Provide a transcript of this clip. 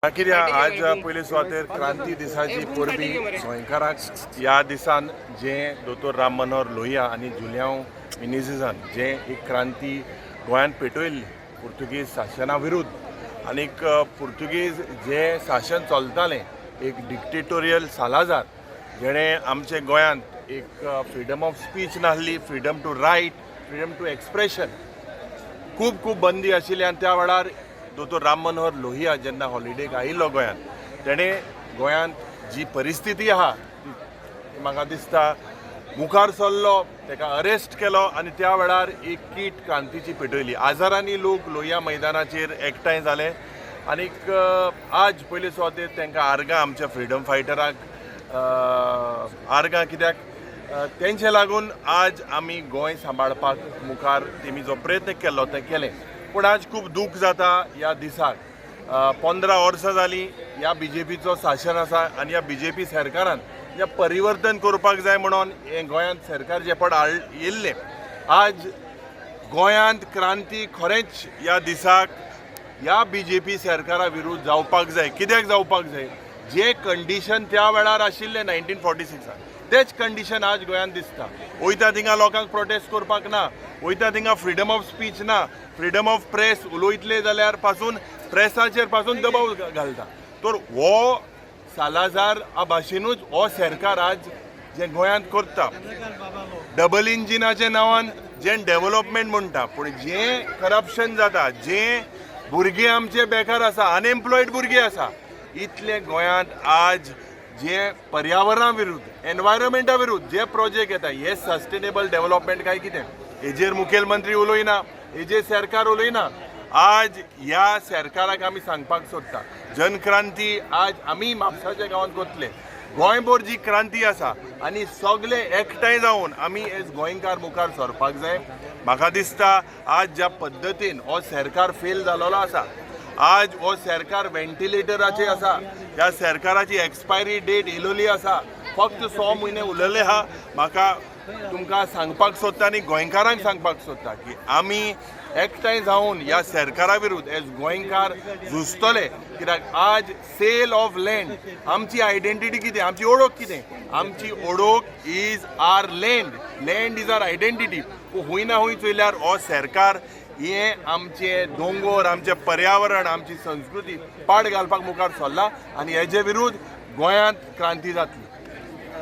कित्याक आज पयली सुवातेर क्रांती दिसाची परबी गोंयकारांक ह्या दिसान जे दोतोर राम मनोहर लोहिया आनी जुलियांव मिनेझिसान जे एक क्रांती गोंयांत पेटयल्ली पुर्तुगीज शासना विरुद्ध आनीक पुर्तुगीज जे शासन चलतालें एक डिक्टेटोरियल सालाजार जेणे आमचे गोंयांत एक फ्रिडम ऑफ स्पीच नासली, freedom to write, freedom to expression खूब बंदी आशिल्ली आनी त्या वेळार दोतोर राम मनोहर लोहिया जेन्ना हॉलिडेक आयिल्लो गोंयांत तेणे गोंयांत जी परिस्थिती आहा ती म्हाका दिसता मुखार सरलो, तेका अरेस्ट केलो आनी त्या वेळार एक कीट क्रांतीची पेटयली. हजारांनी लोक लोहिया मैदानाचेर एकठांय जाले आनीक आज पयले सुवातेर तांकां आर्गां आमच्या फ्रिडम फायटराक आर्गां कित्याक तेंचे लागून आज आमी गोंय सांबाळपाक मुखार तेमी जो प्रयत्न केल्लो तें केलें. पूण आज खूब दूख जाता ह्या दिसाक. 15 वर्सां जालीं ह्या बीजेपीचो शासन आसा आनी ह्या बीजेपी सरकारान जें परिवर्तन करपाक जाय म्हणून हें गोंयांत सरकार जे पड येयल्लें आज गोंयांत क्रांती खरेंच ह्या दिसाक ह्या बीजेपी सरकारा विरुद्ध जावपाक जाय. कित्याक जावपाक जाय? जे कंडिशन त्या वेळार आशिल्ले 1946 तेच कंडिशन आज गोंयांत दिसता. वयता थिंगा लोकांक प्रोटेस्ट करपाक ना, वयता थिंगा फ्रिडम ऑफ स्पीच ना, फ्रिडम ऑफ प्रेस उलयतले जाल्यार पासून प्रेसाचेर पासून दबाव घालता. तर हो सालाजार भाशेनूच हो सरकार आज जे गोंयांत करता डबल इंजिनाच्या नांवान जे डेव्हलपमेंट म्हणटा पूण जे करप्शन जाता, जे भुरगे आमचे बेकार आसा, अनएम्प्लॉयड भुरगे आसा, इतले गोंयांत आज जे पर्यावरणा विरुद्ध, एनवायरमेंटा विरुद्ध जे प्रोजेक्ट येता हे सस्टेनेबल डेव्हलपमेंट काय कितें हेजेर मुखेलमंत्री उलयना, हेजेर सरकार उलयना. आज ह्या सरकाराक आमी सांगपाक सोदता जनक्रांती आज आमी म्हापसाच्या गांवांत करतले. गोंयभर जी क्रांती आसा आनी सगळे एकठांय जावन आमी एज गोंयकार मुखार सरपाक जाय. म्हाका दिसता आज ज्या पद्दतीन हो सरकार फेल जालोलो आसा, आज हो सरकार व्हेंटिलेटराचेर आसा, ह्या सरकाराची एक्सपायरी डेट येयलोली आसा, फक्त 6 म्हयने उरलेले आहा. म्हाका तुमकां सांगपाक सोदता आनी गोंयकारांक सांगपाक सोदता की आमी एकठांय जावन ह्या सरकारा विरुद्ध एज गोंयकार झुजतले. कित्याक आज सेल ऑफ लँड आमची आयडेंटिटी कितें, आमची ओळख कितें? आमची ओळख is our land, land is our identity. हूंय ना हूंय चोयल्यार हो सरकार हे आमचे दोंगर, आमचे पर्यावरण, आमची संस्कृती पाड घालपाक मुखार सरला आनी हेजे विरुद्ध गोंयांत क्रांती जातली.